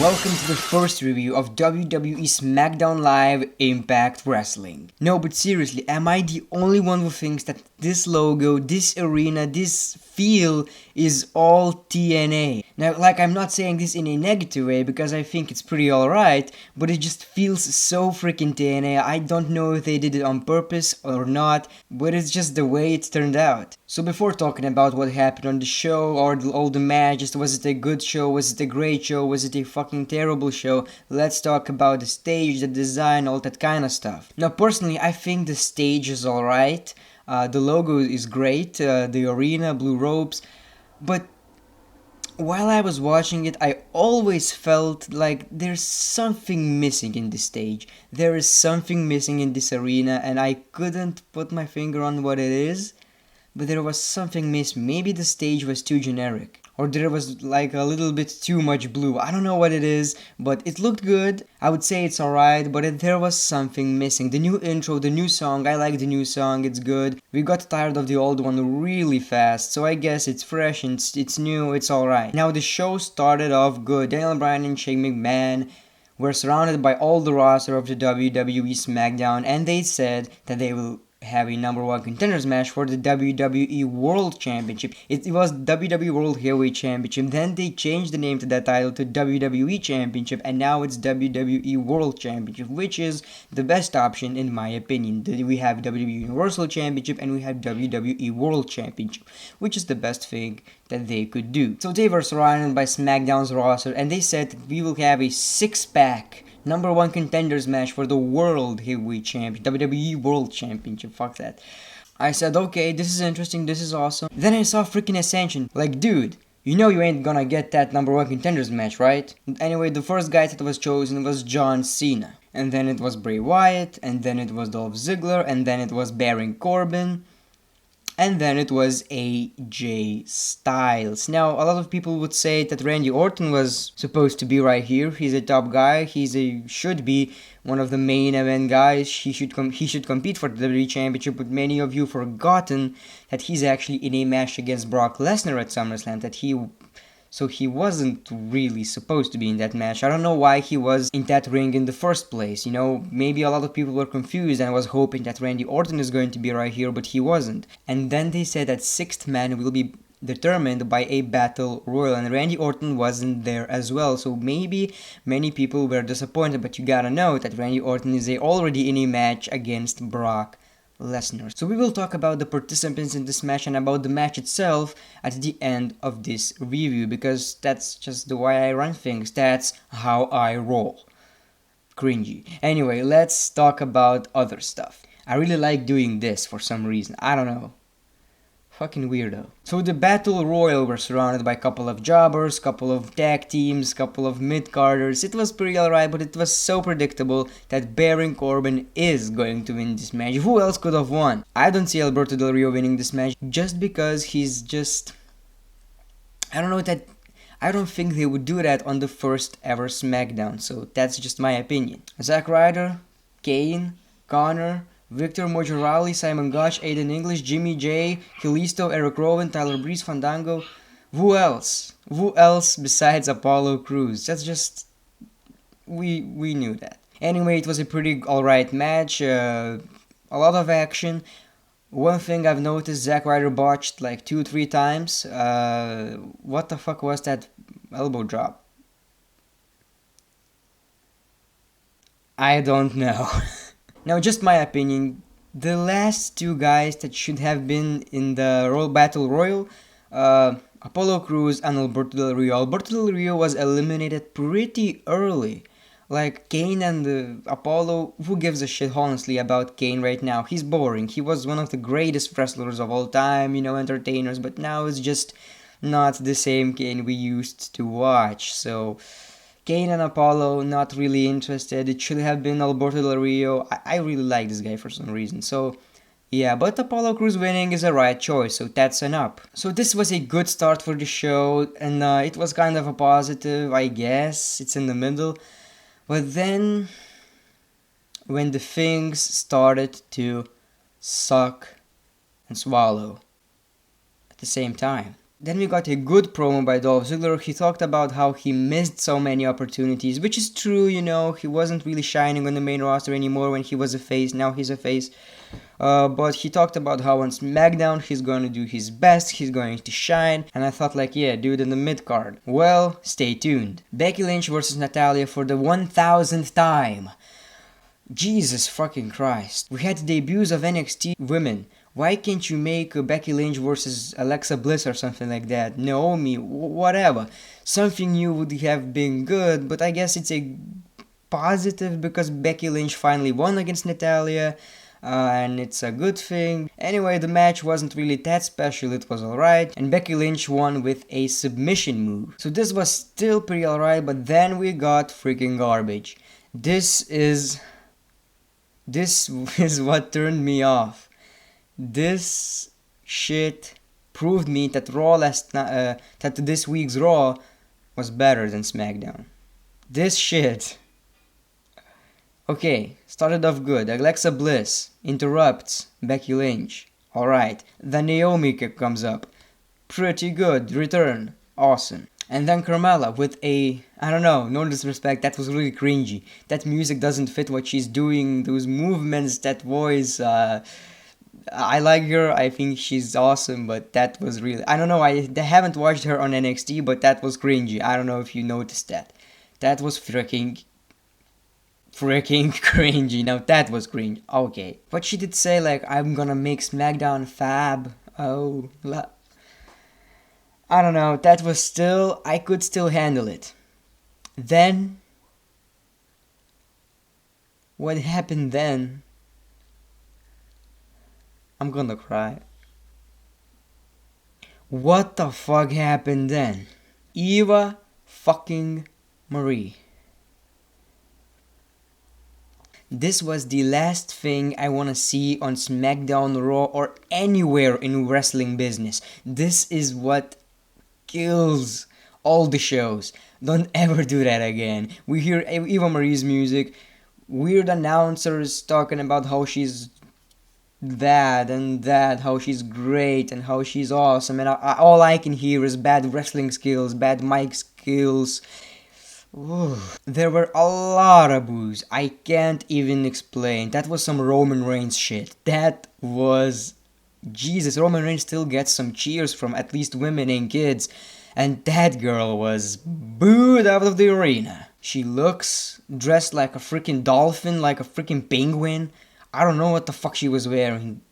Welcome to the first review of WWE Smackdown Live Impact Wrestling. No, but seriously, am I the only one who thinks that this logo, this arena, this feel is all TNA? Now, like, I'm not saying this in a negative way because I think it's pretty alright, but it just feels so freaking TNA. I don't know if they did it on purpose or not, but it's just the way it turned out. So before talking about what happened on the show or all the matches, was it a good show, was it a great show, was it a fucking terrible show, let's talk about the stage, the design, all that kind of stuff. Now personally, I think the stage is alright, the logo is great, the arena, blue ropes, but while I was watching it, I always felt like there's something missing in this stage. There is something missing in this arena and I couldn't put my finger on what it is. But there was something missing. Maybe the stage was too generic. Or there was like a little bit too much blue. I don't know what it is, but it looked good. I would say it's alright, but there was something missing. The new intro, the new song, I like the new song, it's good. We got tired of the old one really fast, so I guess it's fresh and it's new, it's alright. Now the show started off good. Daniel Bryan and Shane McMahon were surrounded by all the roster of the WWE SmackDown, and they said that they will have a number one contenders match for the WWE World Championship. It was WWE World Heavyweight Championship, then they changed the name to that title to WWE Championship, and now it's WWE World Championship, which is the best option in my opinion. We have WWE Universal Championship and we have WWE World Championship, which is the best thing that they could do. So they were surrounded by SmackDown's roster and they said that we will have a six-pack number one contenders match for the World Heavyweight Championship, WWE World Championship, fuck that. I said, okay, this is interesting, this is awesome. Then I saw freaking Ascension, like, dude, you know you ain't gonna get that number one contenders match, right? Anyway, the first guy that was chosen was John Cena. And then it was Bray Wyatt, and then it was Dolph Ziggler, and then it was Baron Corbin. And then it was AJ Styles. Now, a lot of people would say that Randy Orton was supposed to be right here. He's a top guy. Should be one of the main event guys. He should compete for the WWE Championship. But many of you forgotten that he's actually in a match against Brock Lesnar at Summerslam. So he wasn't really supposed to be in that match. I don't know why he was in that ring in the first place. You know, maybe a lot of people were confused and was hoping that Randy Orton is going to be right here, but he wasn't. And then they said that sixth man will be determined by a battle royal, and Randy Orton wasn't there as well. So maybe many people were disappointed, but you gotta know that Randy Orton is already in a match against Brock Lesnar. So we will talk about the participants in this match and about the match itself at the end of this review, because that's just the way I run things. That's how I roll. Cringy. Anyway, let's talk about other stuff. I really like doing this for some reason. I don't know. Fucking weirdo. So the Battle Royal were surrounded by a couple of jobbers, couple of tag teams, couple of mid-carders. It was pretty alright, but it was so predictable that Baron Corbin is going to win this match. Who else could have won? I don't see Alberto Del Rio winning this match just because he's just... I don't think they would do that on the first ever SmackDown, so that's just my opinion. Zack Ryder, Kane, Connor, Victor Mojorali, Simon Gotch, Aiden English, Jimmy J, Kalisto, Eric Rowan, Tyler Breeze, Fandango. Who else? Who else besides Apollo Crews? That's just... We knew that. Anyway, it was a pretty alright match. A lot of action. One thing I've noticed, Zack Ryder botched like 2-3 times. What the fuck was that elbow drop? I don't know. Now, just my opinion, the last two guys that should have been in the Royal Battle Royal, Apollo Crews and Alberto Del Rio. Alberto Del Rio was eliminated pretty early. Like, Kane and Apollo, who gives a shit honestly about Kane right now? He's boring. He was one of the greatest wrestlers of all time, you know, entertainers, but now it's just not the same Kane we used to watch, so... Kane and Apollo, not really interested. It should have been Alberto Del Rio. I really like this guy for some reason. So, yeah, but Apollo Crews winning is a right choice, so that's an up. So this was a good start for the show, and it was kind of a positive, I guess. It's in the middle. But then, when the things started to suck and swallow at the same time, Then we got a good promo by Dolph Ziggler. He talked about how he missed so many opportunities, which is true, you know, he wasn't really shining on the main roster anymore when he was a face, now he's a face. But he talked about how on SmackDown he's going to do his best, he's going to shine, and I thought like, yeah, dude, in the mid-card. Well, stay tuned. Becky Lynch versus Natalya for the 1000th time. Jesus fucking Christ. We had the debuts of NXT women. Why can't you make Becky Lynch versus Alexa Bliss or something like that? Naomi, whatever. Something new would have been good, but I guess it's a positive because Becky Lynch finally won against Natalya. And it's a good thing. Anyway, the match wasn't really that special, it was alright, and Becky Lynch won with a submission move. So this was still pretty alright, but then we got freaking garbage. This is what turned me off. This shit proved me that that this week's Raw was better than SmackDown. This shit. Okay, started off good. Alexa Bliss interrupts Becky Lynch. Alright. Then Naomi comes up. Pretty good. Return. Awesome. And then Carmella with a, I don't know, no disrespect, that was really cringy. That music doesn't fit what she's doing, those movements, that voice, I like her, I think she's awesome, but that was really, I don't know, I haven't watched her on NXT, but that was cringy. I don't know if you noticed that. That was freaking cringy. Now that was cringe. Okay. But she did say like, I'm gonna make SmackDown fab. Oh, I don't know. That was still, I could still handle it. Then, what happened then? I'm gonna cry. What the fuck happened then? Eva fucking Marie. This was the last thing I wanna see on SmackDown, Raw, or anywhere in wrestling business. This is what kills all the shows. Don't ever do that again. We hear Eva Marie's music, weird announcers talking about how she's that and that, how she's great and how she's awesome, and all I can hear is bad wrestling skills, bad mic skills. Ooh. There were a lot of boos. I can't even explain. That was some Roman Reigns shit. That was... Jesus, Roman Reigns still gets some cheers from at least women and kids. And that girl was booed out of the arena. She looks dressed like a freaking dolphin, like a freaking penguin. I don't know what the fuck she was wearing.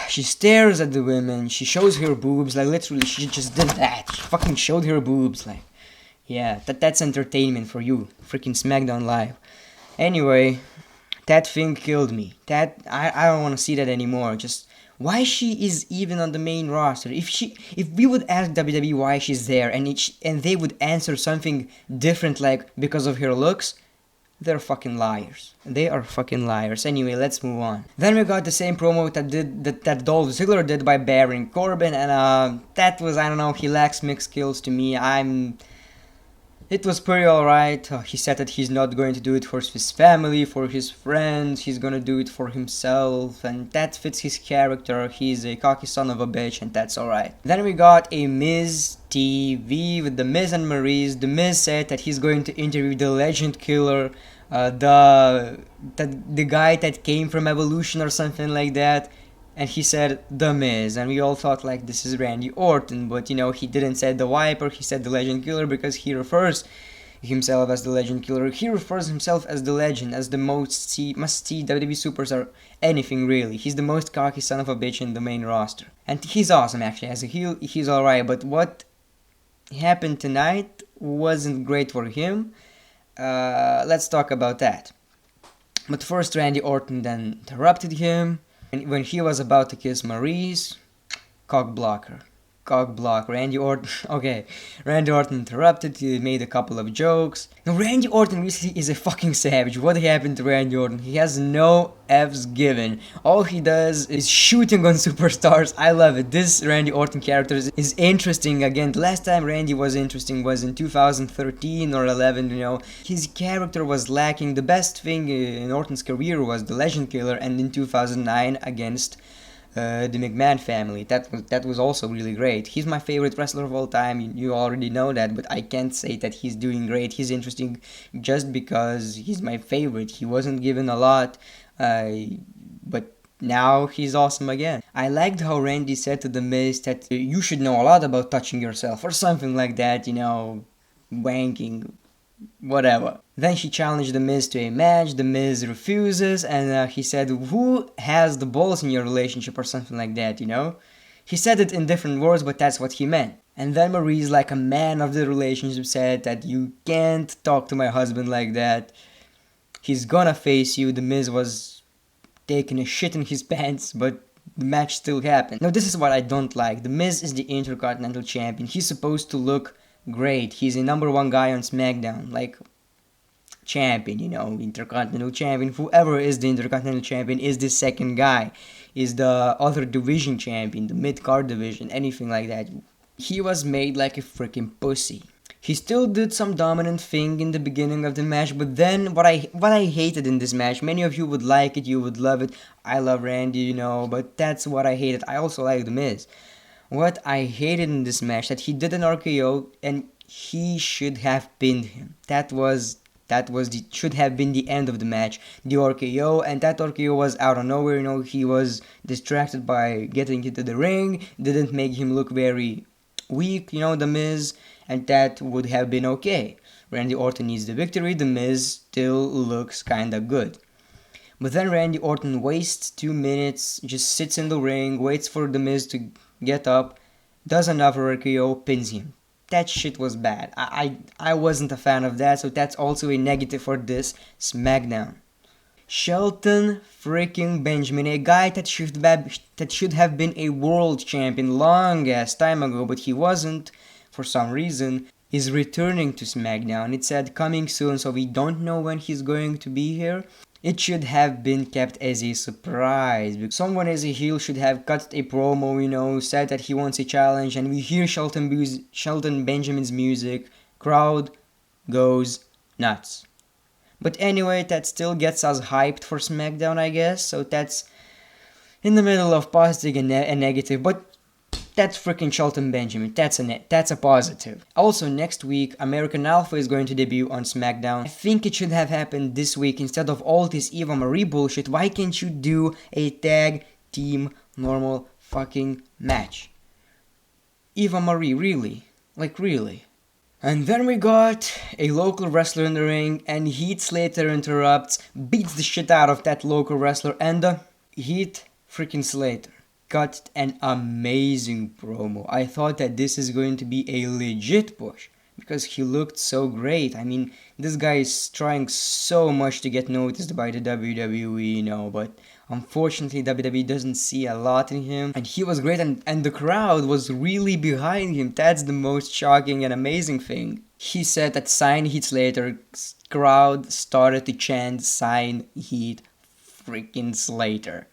She stares at the women. She shows her boobs. Like literally, she just did that. She fucking showed her boobs. Like... yeah, that's entertainment for you, freaking SmackDown Live. Anyway, that thing killed me. I don't want to see that anymore. Just why she is even on the main roster? If we would ask WWE why she's there, and they would answer something different, like because of her looks, they're fucking liars. They are fucking liars. Anyway, let's move on. Then we got the same promo that Dolph Ziggler did by Baron Corbin, and that was, I don't know, he lacks mixed skills to me. It was pretty alright. He said that he's not going to do it for his family, for his friends, he's gonna do it for himself, and that fits his character. He's a cocky son of a bitch, and that's alright. Then we got a Miz TV with The Miz and Maryse. The Miz said that he's going to interview the Legend Killer, the guy that came from Evolution or something like that. And he said The Miz, and we all thought like this is Randy Orton, but you know, he didn't say the Viper, he said the Legend Killer because he refers himself as the Legend Killer. He refers himself as the Legend, as the must-see WWE superstar, anything really. He's the most cocky son of a bitch in the main roster. And he's awesome actually, as a heel, he's alright, but what happened tonight wasn't great for him. Let's talk about that. But first, Randy Orton then interrupted him. And when he was about to kiss Maryse, cock blocker, Randy Orton, okay, Randy Orton interrupted, he made a couple of jokes. Now Randy Orton recently is a fucking savage. What happened to Randy Orton? He has no F's given. All he does is shooting on superstars. I love it. This Randy Orton character is interesting. Again, the last time Randy was interesting was in 2013 or 11, you know. His character was lacking. The best thing in Orton's career was the Legend Killer, and in 2009 against the McMahon family. That was also really great. He's my favorite wrestler of all time. You already know that, but I can't say that he's doing great. He's interesting just because he's my favorite. He wasn't given a lot, but now he's awesome again. I liked how Randy said to The Miz that you should know a lot about touching yourself or something like that, wanking, whatever. Then she challenged The Miz to a match. The Miz refuses, and he said, "Who has the balls in your relationship?" or something like that, He said it in different words, but that's what he meant. And then Maurice, like a man of the relationship, said that you can't talk to my husband like that. He's gonna face you. The Miz was taking a shit in his pants, but the match still happened. Now, this is what I don't like. The Miz is the Intercontinental Champion. He's supposed to look great. He's the #1 guy on SmackDown, like champion, Intercontinental Champion. Whoever is the Intercontinental Champion is the second guy, is the other division champion, the mid-card division, anything like that. He was made like a freaking pussy. He still did some dominant thing in the beginning of the match, but then what I hated in this match, many of you would like it, you would love it. I love Randy, but that's what I hated. I also like The Miz. What I hated in this match, that he did an RKO and he should have pinned him. Should have been the end of the match, the RKO, and that RKO was out of nowhere. He was distracted by getting into the ring, didn't make him look very weak, The Miz, and that would have been okay. Randy Orton needs the victory. The Miz still looks kinda good. But then Randy Orton wastes 2 minutes, just sits in the ring, waits for The Miz to get up, does another RKO, pins him. That shit was bad. I wasn't a fan of that, so that's also a negative for this SmackDown. Shelton freaking Benjamin, a guy that should have been a world champion long ass time ago, but he wasn't for some reason, is returning to SmackDown. It said coming soon, so we don't know when he's going to be here. It should have been kept as a surprise. Someone as a heel should have cut a promo, said that he wants a challenge, and we hear Shelton Benjamin's music. Crowd goes nuts. But anyway, that still gets us hyped for SmackDown, I guess. So that's in the middle of positive and negative, but that's freaking Shelton Benjamin. That's a positive. Also, next week, American Alpha is going to debut on SmackDown. I think it should have happened this week instead of all this Eva Marie bullshit. Why can't you do a tag team normal fucking match? Eva Marie, really? Like, really? And then we got a local wrestler in the ring, and Heath Slater interrupts, beats the shit out of that local wrestler, and Heath freaking Slater got an amazing promo. I thought that this is going to be a legit push because he looked so great. I mean, this guy is trying so much to get noticed by the WWE, but unfortunately WWE doesn't see a lot in him. And he was great, and the crowd was really behind him. That's the most shocking and amazing thing. He said that sign Heath Slater, crowd started to chant sign Heath freaking Slater.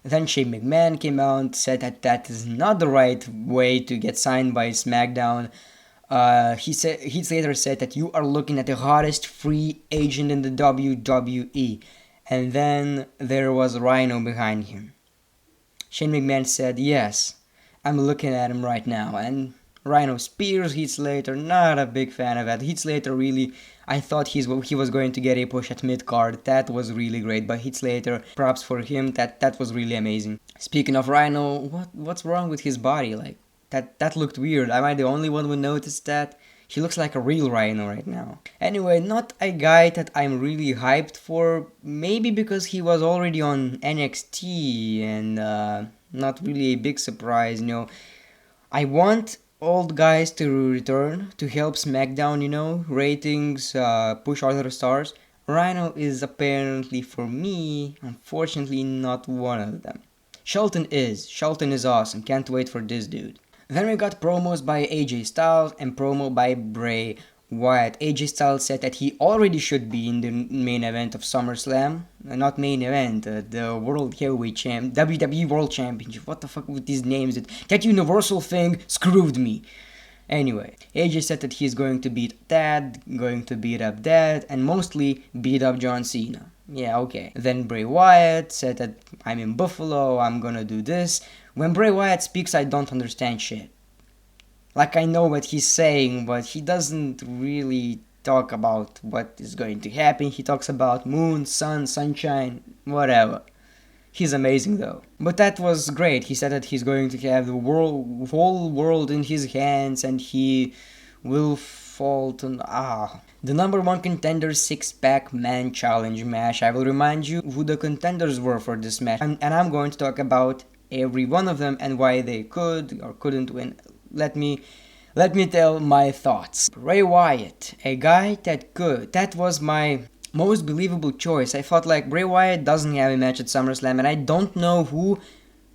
Then Shane McMahon came out and said that is not the right way to get signed by SmackDown. Heath Slater said that you are looking at the hottest free agent in the WWE. And then there was Rhyno behind him. Shane McMahon said, yes, I'm looking at him right now. And Rhyno spears Heath Slater, not a big fan of that. Heath Slater really, I thought he was going to get a push at mid-card. That was really great. But Heath Slater, props for him, that was really amazing. Speaking of Rhyno, what's wrong with his body? Like, that looked weird. Am I the only one who noticed that? He looks like a real Rhyno right now. Anyway, not a guy that I'm really hyped for. Maybe because he was already on NXT and not really a big surprise, I want old guys to return to help SmackDown, ratings, push other stars. Rhyno is apparently, for me, unfortunately not one of them. Shelton is awesome, can't wait for this dude. Then we got promos by AJ Styles and promo by Bray Wyatt. AJ Styles said that he already should be in the main event of SummerSlam. Not main event, the World Heavyweight Champ, WWE World Championship. What the fuck with these names? That Universal thing screwed me. Anyway, AJ said that he's going to beat Dad, going to beat up Dad, and mostly beat up John Cena. Yeah, okay. Then Bray Wyatt said that I'm in Buffalo, I'm gonna do this. When Bray Wyatt speaks, I don't understand shit. Like, I know what he's saying, but he doesn't really talk about what is going to happen. He talks about moon, sun, sunshine, whatever. He's amazing though. But that was great. He said that he's going to have the whole world in his hands and he will fall to... The number one contender 6-pack man challenge match. I will remind you who the contenders were for this match. And I'm going to talk about every one of them and why they could or couldn't win. Let me tell my thoughts. Bray Wyatt, a guy that could. That was my most believable choice. I thought like Bray Wyatt doesn't have a match at SummerSlam and I don't know who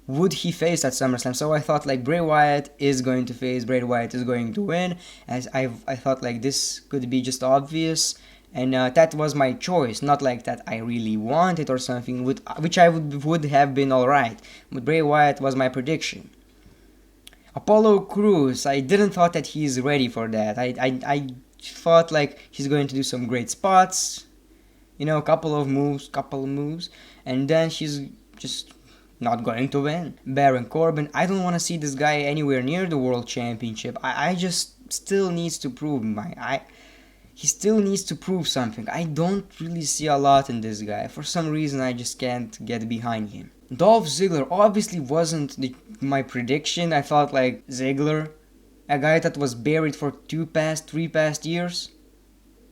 would he face at SummerSlam. So I thought like Bray Wyatt is going to face, Bray Wyatt is going to win. As I thought like this could be just obvious. And that was my choice, not like that I really wanted or something, which I would have been alright. But Bray Wyatt was my prediction. Apollo Crews, I didn't thought that he's ready for that. I thought like he's going to do some great spots. You know, couple of moves, and then he's just not going to win. Baron Corbin, I don't want to see this guy anywhere near the World Championship. I just still needs to prove he still needs to prove something. I don't really see a lot in this guy. For some reason, I just can't get behind him. Dolph Ziggler obviously wasn't my prediction. I thought like Ziggler, a guy that was buried for 3 past years.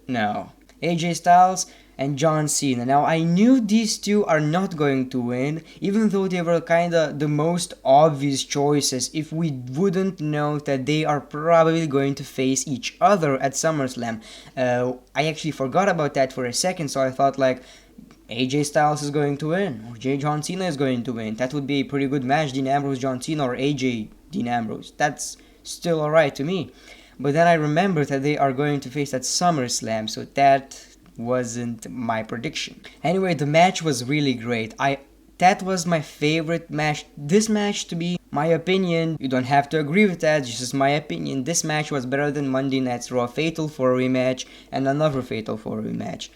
No. AJ Styles and John Cena. Now I knew these two are not going to win, even though they were kinda the most obvious choices if we wouldn't know that they are probably going to face each other at SummerSlam. I actually forgot about that for a second, so I thought like AJ Styles is going to win, or John Cena is going to win. That would be a pretty good match, Dean Ambrose, John Cena, or AJ, Dean Ambrose. That's still alright to me. But then I remembered that they are going to face at SummerSlam, so that wasn't my prediction. Anyway, the match was really great. That was my favorite match. This match, to be my opinion, you don't have to agree with that, this is my opinion. This match was better than Monday Night's Raw Fatal 4-Way match and another Fatal 4-Way match.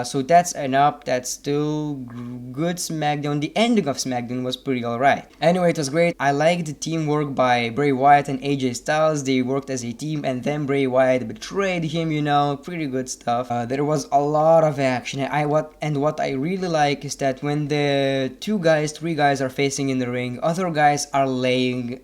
So that's enough. That's still good SmackDown. The ending of SmackDown was pretty alright. Anyway, it was great. I liked the teamwork by Bray Wyatt and AJ Styles. They worked as a team and then Bray Wyatt betrayed him, you know, pretty good stuff. There was a lot of action. What I really like is that when the 3 guys are facing in the ring, other guys are laying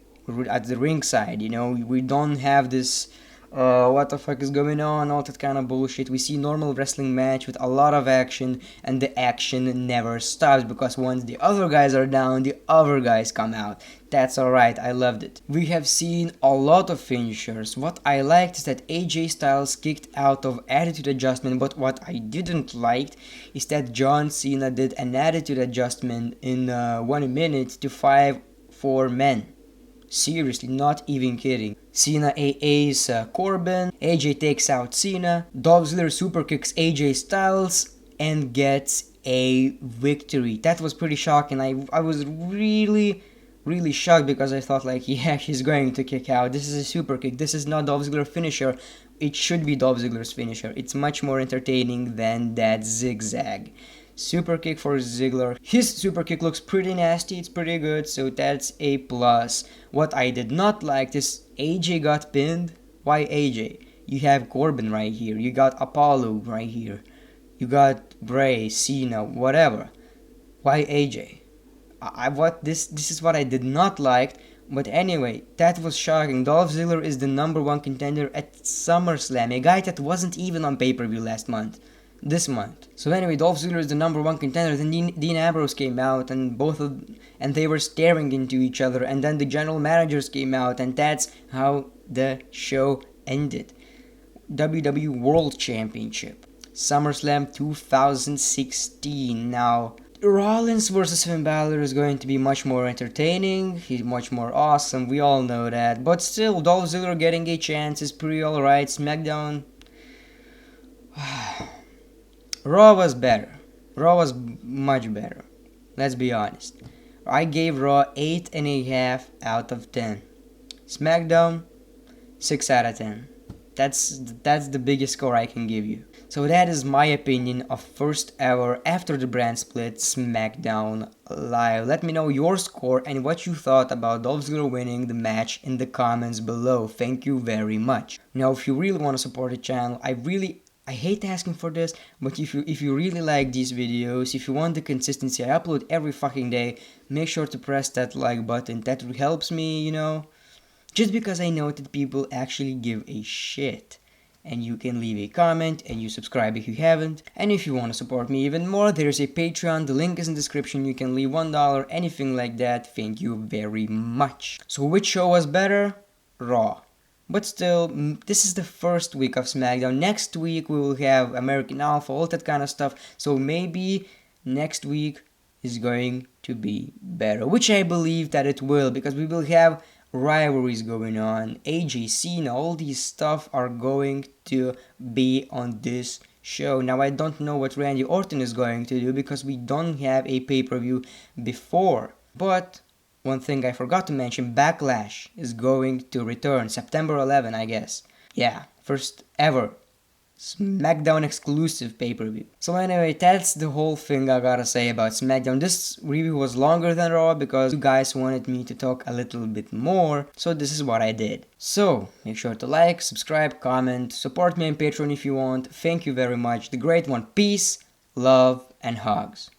at the ringside, you know. We don't have this what the fuck is going on, all that kind of bullshit. We see normal wrestling match with a lot of action, and the action never stops, because once the other guys are down, the other guys come out. That's alright, I loved it. We have seen a lot of finishers. What I liked is that AJ Styles kicked out of Attitude Adjustment, but what I didn't like is that John Cena did an Attitude Adjustment in 1 minute to 5-4 men. Seriously, not even kidding. Cena AA's Corbin, AJ takes out Cena, Dolph Ziggler super kicks AJ Styles and gets a victory. That was pretty shocking. I was really shocked, because I thought like, yeah, he's going to kick out. This is a super kick. This is not Dolph Ziggler's finisher. It should be Dolph Ziggler's finisher. It's much more entertaining than that zigzag. Super kick for Ziggler. His super kick looks pretty nasty, it's pretty good, so that's a plus. What I did not like is AJ got pinned. Why AJ? You have Corbin right here, you got Apollo right here, you got Bray, Cena, whatever. Why AJ? This is what I did not like. But anyway, that was shocking. Dolph Ziggler is the number 1 contender at SummerSlam, a guy that wasn't even on pay-per-view this month. So anyway, Dolph Ziggler is the number 1 contender. Then Dean Ambrose came out, and they were staring into each other, and then the general managers came out, and that's how the show ended. WWE World Championship, SummerSlam 2016. Now, Rollins versus Finn Balor is going to be much more entertaining. He's much more awesome. We all know that. But still, Dolph Ziggler getting a chance is pretty alright. SmackDown. Raw was better. Raw was much better. Let's be honest. I gave Raw 8.5 out of 10. SmackDown, 6 out of 10. That's the biggest score I can give you. So that is my opinion of first ever after the brand split SmackDown Live. Let me know your score and what you thought about Dolph Ziggler winning the match in the comments below. Thank you very much. Now, if you really want to support the channel, I hate asking for this, but if you really like these videos, if you want the consistency, I upload every fucking day, make sure to press that like button. That helps me, you know, just because I know that people actually give a shit. And you can leave a comment and you subscribe if you haven't. And if you want to support me even more, there's a Patreon, the link is in the description. You can leave $1, anything like that. Thank you very much. So which show was better? Raw. But still, this is the first week of SmackDown. Next week we will have American Alpha, all that kind of stuff. So maybe next week is going to be better, which I believe that it will, because we will have rivalries going on. AJ, Cena, all these stuff are going to be on this show. Now I don't know what Randy Orton is going to do because we don't have a pay-per-view before. But one thing I forgot to mention, Backlash is going to return September 11, I guess. Yeah, first ever SmackDown exclusive pay-per-view. So anyway, that's the whole thing I gotta say about SmackDown. This review was longer than Raw because you guys wanted me to talk a little bit more, so this is what I did. So, make sure to like, subscribe, comment, support me on Patreon if you want. Thank you very much. The Great One. Peace, love, and hugs.